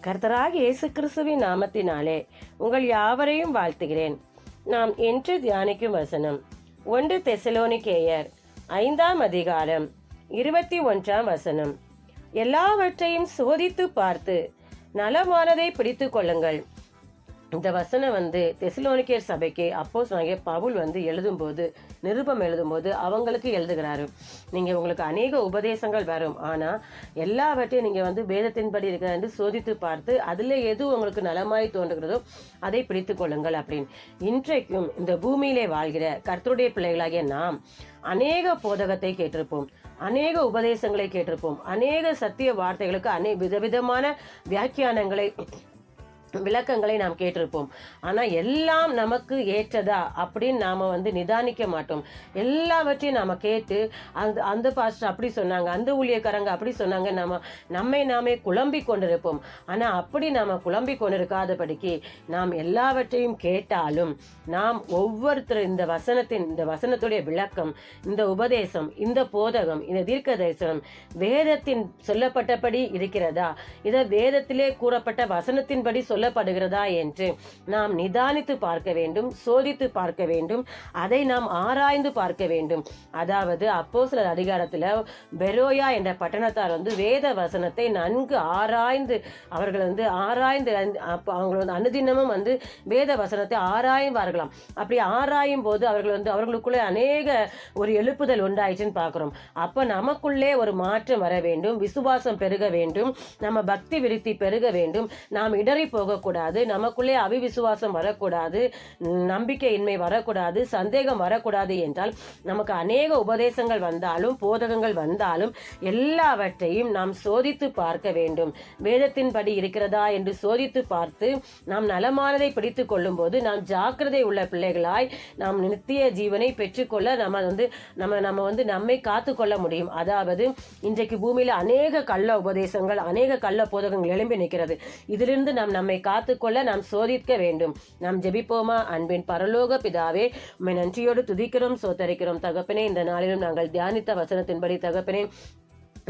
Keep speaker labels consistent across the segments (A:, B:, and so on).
A: கர்த்தராகிய இயேசு கிறிஸ்துவின் நாமத்தினாலே உங்கள் யாவரையும் வாழ்த்துகிறேன். நாம் இன்று தியானிக்கும் வசனம் 1 தெசலோனிக்கேயர் 5ஆம் அதிகாரம் 21ஆம் வசனம். எல்லாவற்றையும் சோதித்து பார்த்து நலமானதை பிடித்து கொள்ளுங்கள். இந்த வசனம் தெசலோனிக்கேயர் சபைக்கு அப்போஸ்தலனாகிய பவுல் எழுதும்போது, நிருபம் எழுதும்போது அவங்களுக்கு எழுதுகிறாரு. நீங்கள் உங்களுக்கு அநேக உபதேசங்கள் வரும், ஆனால் எல்லாவற்றையும் நீங்கள் வேதத்தின்படி இருக்கிற என்று சோதித்து பார்த்து அதில் எது உங்களுக்கு நலமாய் தோன்றுகிறதோ அதை பிடித்து கொள்ளுங்கள் அப்படின்னு. இன்றைக்கும் இந்த பூமியிலே வாழ்கிற கர்த்தருடைய பிள்ளைகளாகிய நாம் அநேக போதகத்தை கேட்டிருப்போம், அநேக உபதேசங்களை கேட்டிருப்போம், அநேக சத்திய வார்த்தைகளுக்கு விதவிதமான வியாக்கியானங்களை விளக்கங்களை நாம் கேட்டிருப்போம். ஆனால் எல்லாம் நமக்கு ஏற்றதா அப்படின்னு நாம் நிதானிக்க மாட்டோம். எல்லாவற்றையும் நாம் கேட்டு அந்த பாஸ்டர் அப்படி சொன்னாங்க, அந்த ஊழியக்காரங்க அப்படி சொன்னாங்க, நம்மை நாமே குழம்பி கொண்டிருப்போம். ஆனால் அப்படி நாம் குழம்பி கொண்டிருக்காதபடிக்கு நாம் எல்லாவற்றையும் கேட்டாலும் நாம் ஒவ்வொருத்தர் இந்த வசனத்துடைய விளக்கம், இந்த உபதேசம், இந்த போதகம், இந்த தீர்க்க தரிசனம் வேதத்தின் சொல்லப்பட்டபடி இருக்கிறதா, இதை வேதத்திலே கூறப்பட்ட வசனத்தின்படி சொல்லப்படுகிறதா என்று நாம் நிதானித்து பார்க்க வேண்டும், சோதித்து பார்க்க வேண்டும், அதை நாம் ஆராய்ந்து பார்க்க வேண்டும். அதாவது அப்போஸ்தலர் அதிகாரத்தில் பெரோயா என்ற பட்டணத்தார் வேத வசனத்தை நன்கு ஆராய்ந்து அவர்கள் ஆராய்ந்து அவங்க அனுதினமும் வேத வசனத்தை ஆராய்வார்களாம். அப்படி ஆராயும் போது அவர்கள் அவர்களுக்குள்ளே அநேக ஒரு எழுப்புதல் உண்டாயிடுச்சுன்னு பார்க்குறோம். அப்போ நமக்குள்ளே ஒரு மாற்றம் வர வேண்டும், விசுவாசம் பெருக வேண்டும், நம்ம பக்தி விருத்தி பெருக வேண்டும், நாம் இடறி போகக்கூடாது, நமக்குள்ளே அவிவிசுவாசம் வரக்கூடாது, நம்பிக்கையின்மை வரக்கூடாது, சந்தேகம் வரக்கூடாது என்றால் நமக்கு அநேக உபதேசங்கள் வந்தாலும் போதகங்கள் வந்தாலும் எல்லாவற்றையும் நாம் சோதித்து பார்க்க வேண்டும். வேதத்தின்படி இருக்கிறதா என்று சோதித்து பார்த்து நாம் நலமானதை பிடித்து கொள்ளும் போது நாம் ஜாக்கிரதை உள்ள பிள்ளைகளாய் நாம் நித்திய ஜீவனை பெற்றுக்கொள்ள நம்மை காத்து கொள்ள முடியும். அதாவது இன்றைக்கு பூமியில் அநேக கள்ள உபதேசங்கள், அநேக கள்ள போதகங்கள் எழும்பி நிற்கிறது. இதிலிருந்து நம்மை காத்துக்கொள்ள நாம் சோதிக்க வேண்டும். நாம் ஜெபிப்போமா? அன்பின் பரலோக பிதாவே, உம்மை நன்றியோடு துதிக்கிறோம், சோத்தரிக்கிறோம் தகப்பனே. இந்த நாளிலும் நாங்கள் தியானித்த வசனத்தின்படி தகப்பனே,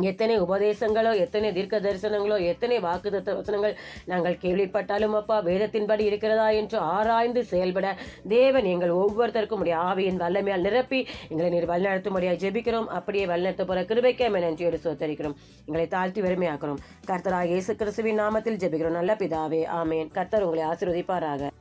A: எத்தனை உபதேசங்களோ, எத்தனை தீர்க்க தரிசனங்களோ, எத்தனை வாக்குத்தத்த வசனங்கள் நாங்கள் கேள்விப்பட்டாலும் அப்பா, வேதத்தின்படி இருக்கிறதா என்று ஆராய்ந்து செயல்பட தேவன் எங்கள் ஒவ்வொருத்தருக்கும் உடைய ஆவியின் வல்லமையால் நிரப்பி எங்களை நீர் வழிநடத்தும்படியாக ஜெபிக்கிறோம். அப்படியே வழிநடத்த போற கிருபைக்கு நன்றியோடு சோத்தரிக்கிறோம். எங்களை தாழ்த்தி வெறுமையாக்கிறோம். கர்த்தராகிய இயேசு கிறிஸ்துவின் நாமத்தில் ஜெபிக்கிறோம் நல்ல பிதாவே, ஆமேன். கர்த்தர் உங்களை ஆசீர்வதிப்பாராக.